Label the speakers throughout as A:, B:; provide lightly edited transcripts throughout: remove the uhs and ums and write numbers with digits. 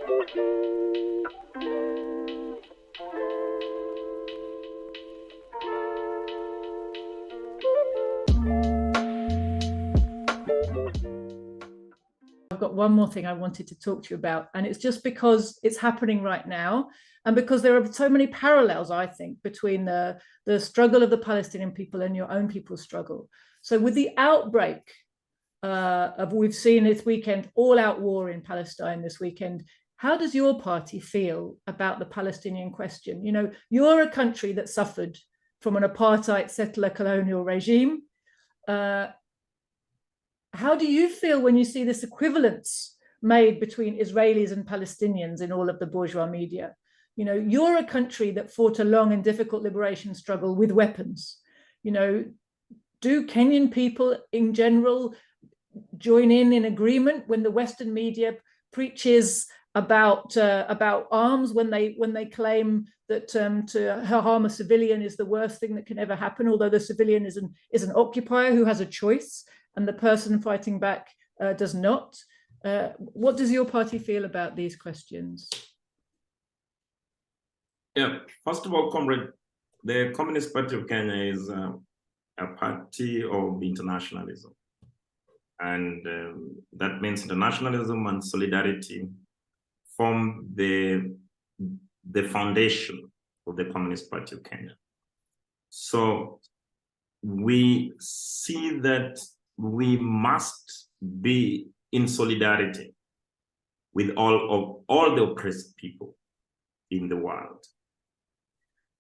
A: I've got one more thing I wanted to talk to you about, and it's just because it's happening right now, and because there are so many parallels, I think, between the struggle of the Palestinian people and your own people's struggle. So with the outbreak we've seen this weekend, all-out war in Palestine this weekend, how does your party feel about the Palestinian question? You know, you're a country that suffered from an apartheid settler colonial regime. How do you feel when you see this equivalence made between Israelis and Palestinians in all of the bourgeois media? You know, you're a country that fought a long and difficult liberation struggle with weapons. You know, do Kenyan people in general join in agreement when the Western media preaches about arms, when they claim that to harm a civilian is the worst thing that can ever happen, although the civilian is an occupier who has a choice and the person fighting back does not? What does your party feel about these questions?
B: Yeah, first of all, Comrade, the Communist Party of Kenya is a party of internationalism. And that means internationalism and solidarity form the foundation of the Communist Party of Kenya. So we see that we must be in solidarity with all the oppressed people in the world.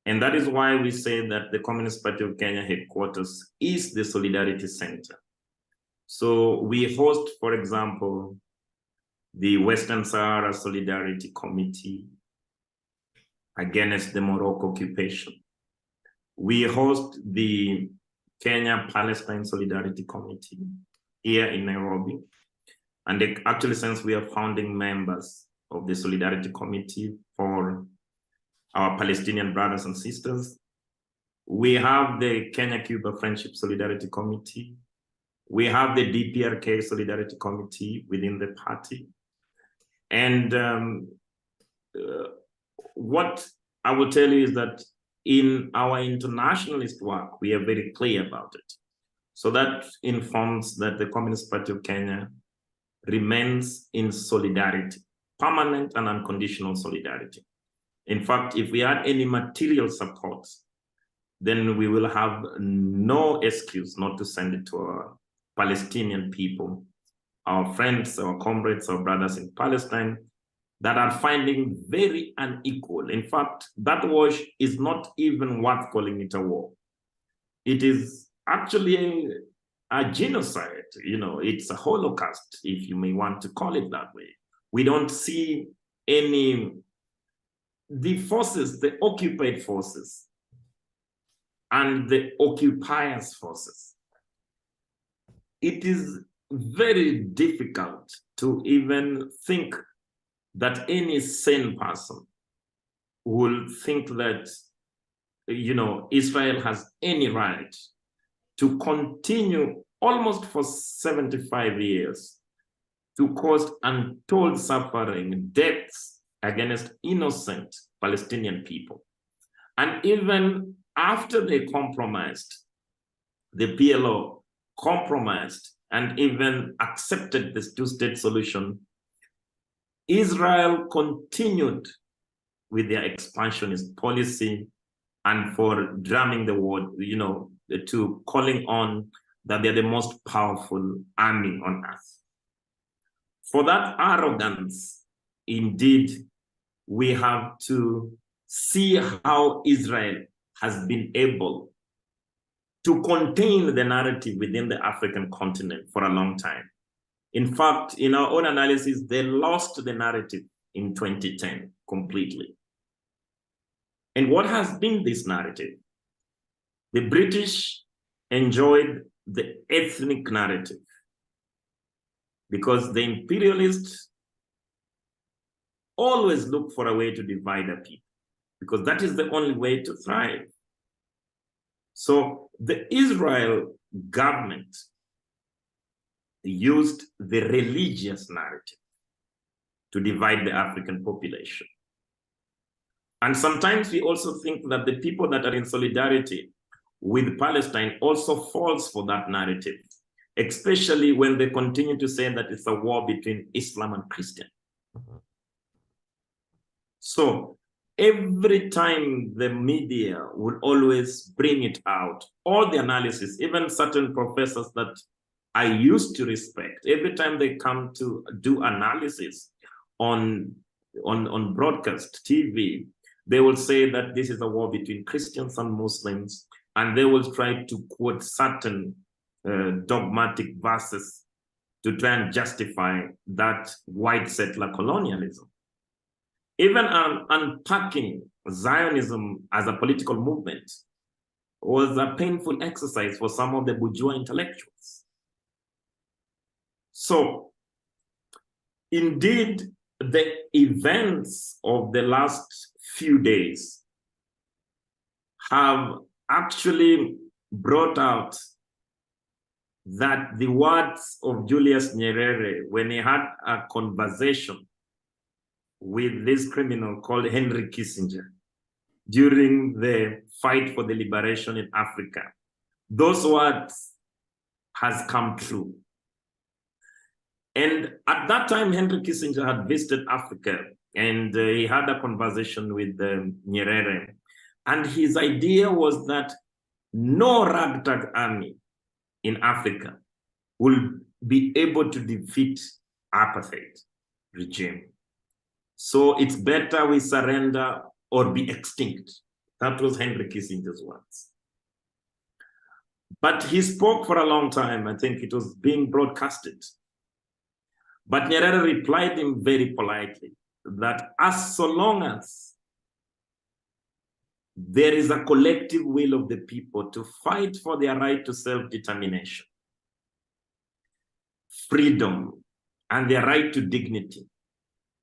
B: And that is why we say that the Communist Party of Kenya headquarters is the Solidarity Center. So we host, for example, the Western Sahara Solidarity Committee against the Morocco occupation. We host the Kenya-Palestine Solidarity Committee here in Nairobi. And actually, since we are founding members of the Solidarity Committee for our Palestinian brothers and sisters, we have the Kenya-Cuba Friendship Solidarity Committee. We have the DPRK Solidarity Committee within the party. And what I will tell you is that in our internationalist work, we are very clear about it. So that informs that the Communist Party of Kenya remains in solidarity, permanent and unconditional solidarity. In fact, if we had any material support, then we will have no excuse not to send it to our Palestinian people, our friends, our comrades, our brothers in Palestine that are finding very unequal. In fact, that war is not even worth calling it a war. It is actually a genocide. You know, it's a Holocaust, if you may want to call it that way. We don't see the forces, the occupied forces and the occupiers' forces. It is very difficult to even think that any sane person will think that, you know, Israel has any right to continue almost for 75 years to cause untold suffering, deaths against innocent Palestinian people. And even after they compromised, the PLO compromised and even accepted this two-state solution, Israel continued with their expansionist policy and for drumming the world, you know, to calling on that they're the most powerful army on earth. For that arrogance, indeed, we have to see how Israel has been able to contain the narrative within the African continent for a long time. In fact, in our own analysis, they lost the narrative in 2010 completely. And what has been this narrative? The British enjoyed the ethnic narrative because the imperialists always look for a way to divide a people because that is the only way to thrive. So the Israel government used the religious narrative to divide the African population. And sometimes we also think that the people that are in solidarity with Palestine also falls for that narrative, especially when they continue to say that it's a war between Islam and Christian. So every time the media would always bring it out, all the analysis, even certain professors that I used to respect, every time they come to do analysis on broadcast TV, they will say that this is a war between Christians and Muslims, and they will try to quote certain dogmatic verses to try and justify that white settler colonialism. Even unpacking Zionism as a political movement was a painful exercise for some of the bourgeois intellectuals. So, indeed, the events of the last few days have actually brought out that the words of Julius Nyerere, when he had a conversation with this criminal called Henry Kissinger during the fight for the liberation in Africa, those words has come true. And at that time, Henry Kissinger had visited Africa, and he had a conversation with Nyerere. And his idea was that no ragtag army in Africa will be able to defeat apartheid regime. So it's better we surrender or be extinct. That was Henry Kissinger's words. But he spoke for a long time. I think it was being broadcasted. But Nyerere replied him very politely that as so long as there is a collective will of the people to fight for their right to self-determination, freedom, and their right to dignity,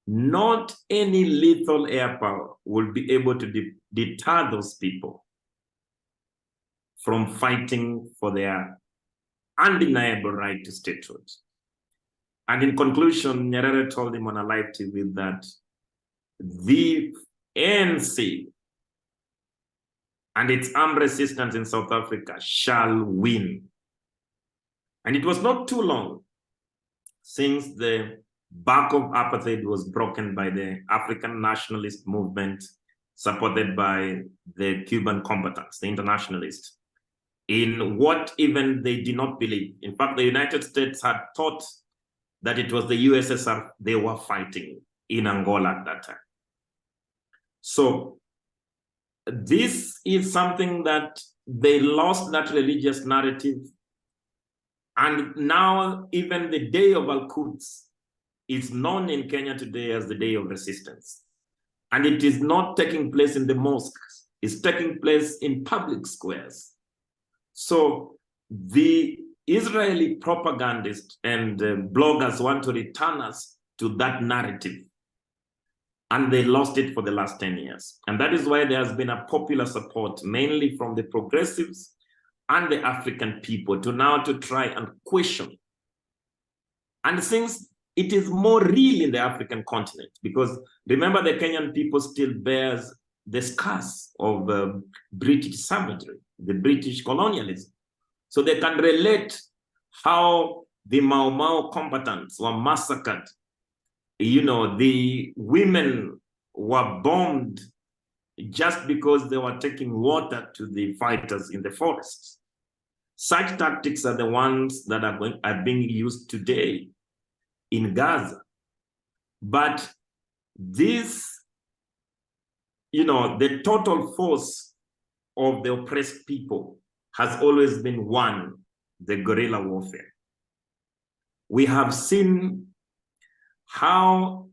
B: not any lethal air power will be able to deter those people from fighting for their undeniable right to statehood. And in conclusion, Nyerere told him on a live TV that the ANC and its armed resistance in South Africa shall win. And it was not too long since the back of apartheid was broken by the African nationalist movement supported by the Cuban combatants, the internationalists, in what even they did not believe. In fact, the United States had thought that it was the USSR they were fighting in Angola at that time. So this is something that they lost that religious narrative. And now even the day of Al-Quds is known in Kenya today as the day of resistance. And it is not taking place in the mosques, it's taking place in public squares. So the Israeli propagandists and bloggers want to return us to that narrative. And they lost it for the last 10 years. And that is why there has been a popular support, mainly from the progressives and the African people, to now to try and question. And since it is more real in the African continent, because remember the Kenyan people still bears the scars of British savagery, the British colonialism. So they can relate how the Mau Mau combatants were massacred. You know, the women were bombed just because they were taking water to the fighters in the forests. Such tactics are the ones that are being used today in Gaza. But this, you know, the total force of the oppressed people has always been one, the guerrilla warfare. We have seen how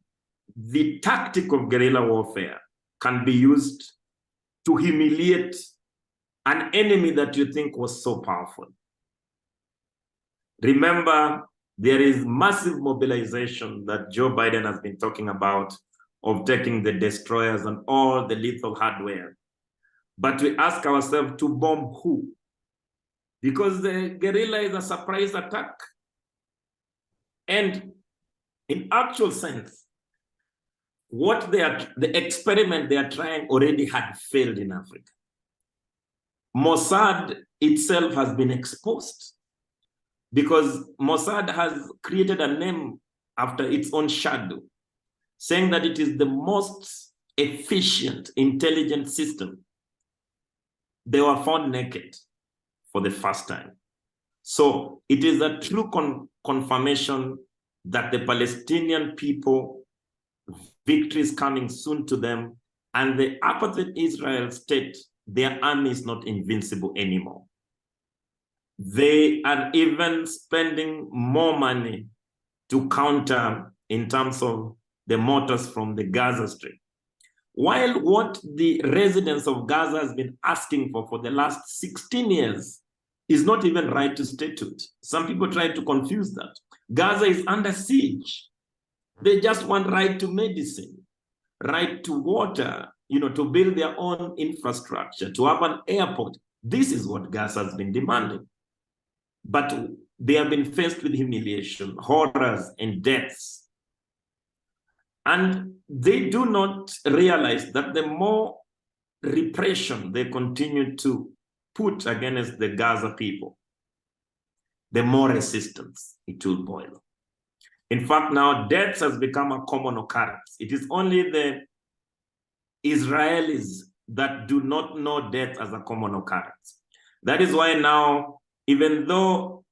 B: the tactic of guerrilla warfare can be used to humiliate an enemy that you think was so powerful. Remember, there is massive mobilization that Joe Biden has been talking about of taking the destroyers and all the lethal hardware. But we ask ourselves, to bomb who? Because the guerrilla is a surprise attack. And in actual sense, the experiment they are trying already had failed in Africa. Mossad itself has been exposed because Mossad has created a name after its own shadow, saying that it is the most efficient intelligence system. They were found naked for the first time. So it is a true confirmation that the Palestinian people, victory is coming soon to them, and the apartheid Israel state, their army is not invincible anymore. They are even spending more money to counter in terms of the mortars from the Gaza Strip. While what the residents of Gaza has been asking for the last 16 years is not even right to statehood. Some people try to confuse that. Gaza is under siege. They just want right to medicine, right to water, to build their own infrastructure, to have an airport. This is what Gaza has been demanding. But they have been faced with humiliation, horrors, and deaths. And they do not realize that the more repression they continue to put against the Gaza people, the more resistance it will boil. In fact, now deaths has become a common occurrence. It is only the Israelis that do not know death as a common occurrence. That is why now, even though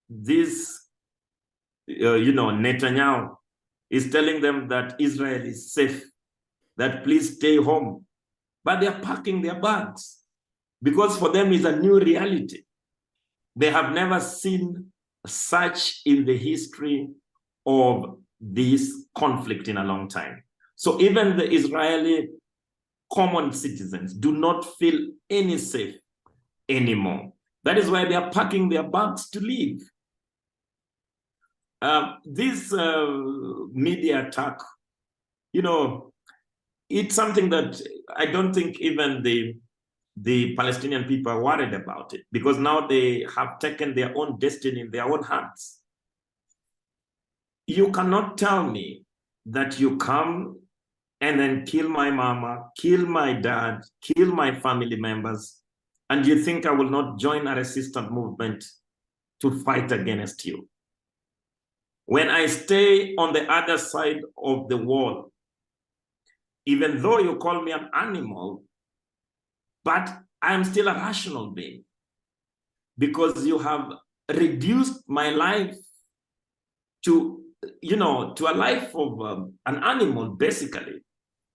B: this, Netanyahu is telling them that Israel is safe, that please stay home, but they are packing their bags because for them is a new reality. They have never seen such in the history of this conflict in a long time. So even the Israeli common citizens do not feel any safe anymore. That is why they are packing their bags to leave. This media attack, it's something that I don't think even the Palestinian people are worried about it, because now they have taken their own destiny in their own hands. You cannot tell me that you come and then kill my mama, kill my dad, kill my family members, and you think I will not join a resistance movement to fight against you. When I stay on the other side of the wall, even though you call me an animal, but I'm still a rational being, because you have reduced my life to, to a life of an animal, basically.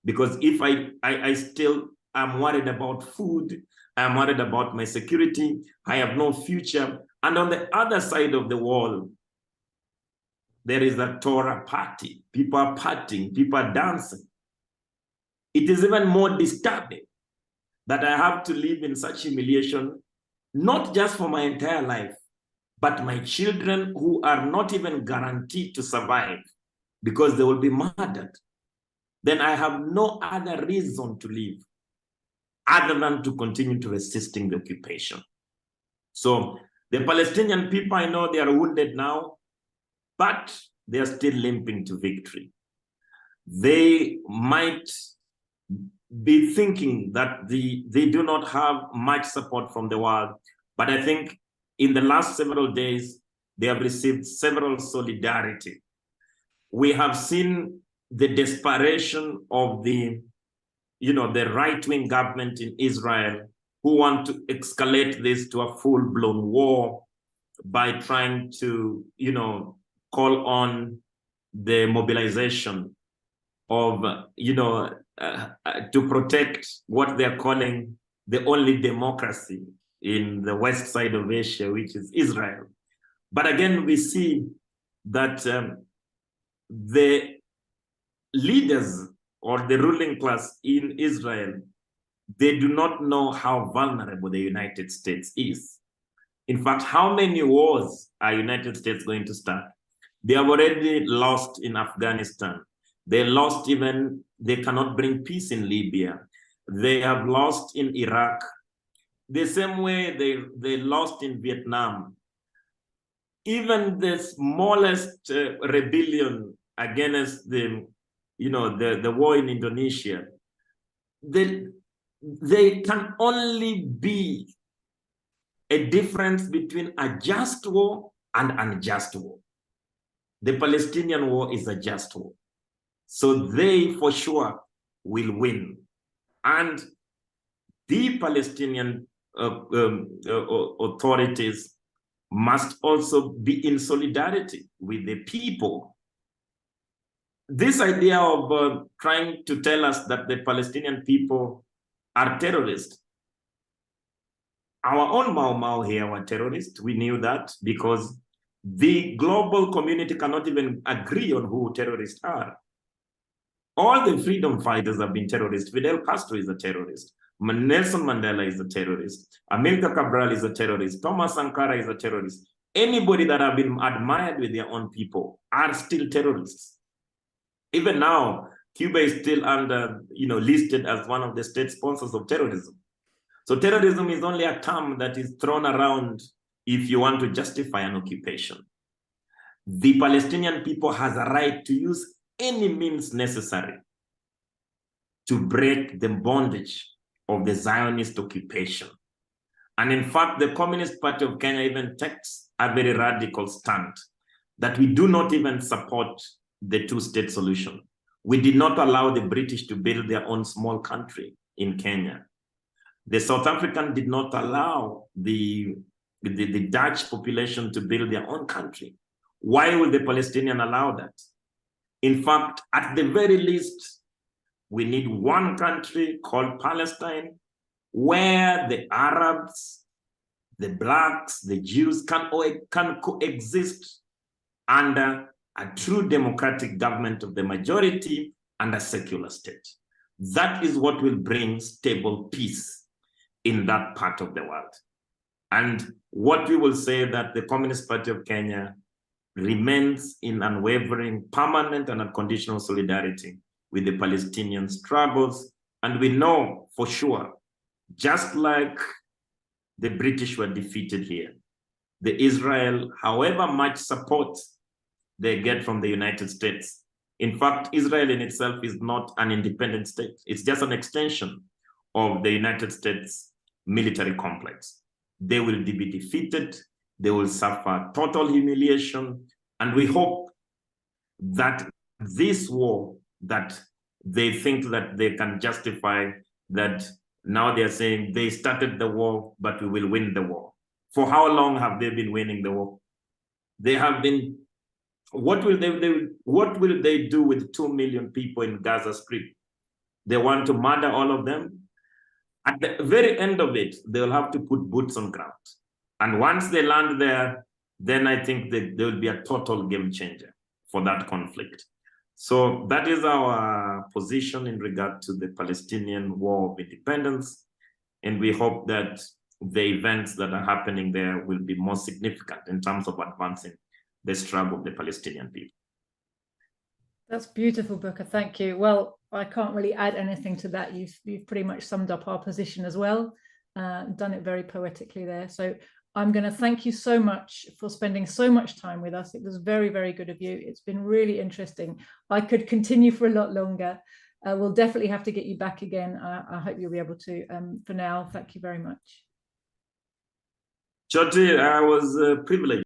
B: Because if I still am worried about food, I'm worried about my security, I have no future. And on the other side of the wall, there is a Torah party. People are partying, people are dancing. It is even more disturbing that I have to live in such humiliation, not just for my entire life, but my children who are not even guaranteed to survive because they will be murdered. Then I have no other reason to live other than to continue to resisting the occupation. So the Palestinian people, I know they are wounded now, but they are still limping to victory. They might be thinking that they do not have much support from the world, but I think in the last several days, they have received several solidarity. We have seen the desperation of the right-wing government in Israel, who want to escalate this to a full-blown war by trying to, call on the mobilization of, to protect what they're calling the only democracy in the west side of Asia, which is Israel. But again, we see that the leaders or the ruling class in Israel, they do not know how vulnerable the United States is. In fact, how many wars are United States going to start? They have already lost in Afghanistan. They lost even, they cannot bring peace in Libya. They have lost in Iraq. The same way they lost in Vietnam. Even the smallest rebellion against the the war in Indonesia, they can only be a difference between a just war and unjust war. The Palestinian war is a just war. So they for sure will win. And the Palestinian authorities must also be in solidarity with the people. This idea of trying to tell us that the Palestinian people are terrorists. Our own Mau Mau here were terrorists. We knew that because the global community cannot even agree on who terrorists are. All the freedom fighters have been terrorists. Fidel Castro is a terrorist. Nelson Mandela is a terrorist. Amilcar Cabral is a terrorist. Thomas Sankara is a terrorist. Anybody that have been admired with their own people are still terrorists. Even now, Cuba is still under, listed as one of the state sponsors of terrorism. So terrorism is only a term that is thrown around if you want to justify an occupation. The Palestinian people has a right to use any means necessary to break the bondage of the Zionist occupation. And in fact, the Communist Party of Kenya even takes a very radical stand that we do not even support the two-state solution. We did not allow the British to build their own small country in Kenya. The South African did not allow the Dutch population to build their own country. Why would the Palestinian allow that? In fact, at the very least, we need one country called Palestine, where the Arabs, the Blacks, the Jews can coexist under a true democratic government of the majority and a secular state. That is what will bring stable peace in that part of the world. And what we will say that the Communist Party of Kenya remains in unwavering, permanent and unconditional solidarity with the Palestinian struggles. And we know for sure, just like the British were defeated here, the Israel, however much support they get from the United States. In fact, Israel in itself is not an independent state. It's just an extension of the United States military complex. They will be defeated. They will suffer total humiliation. And we hope that this war that they think that they can justify, that now they're saying they started the war, but we will win the war. For how long have they been winning the war? They have been, what will they do with 2 million people in Gaza Strip? They want to murder all of them? At the very end of it, they'll have to put boots on ground. And once they land there, then I think that there will be a total game changer for that conflict. So that is our position in regard to the Palestinian War of Independence. And we hope that the events that are happening there will be more significant in terms of advancing the struggle of the Palestinian people.
A: That's beautiful, Booker. Thank you. Well, I can't really add anything to that. You've pretty much summed up our position as well, done it very poetically there. So I'm going to thank you so much for spending so much time with us. It was very, very good of you. It's been really interesting. I could continue for a lot longer. We'll definitely have to get you back again. I hope you'll be able to. For now, thank you very much.
B: Joti, I was privileged.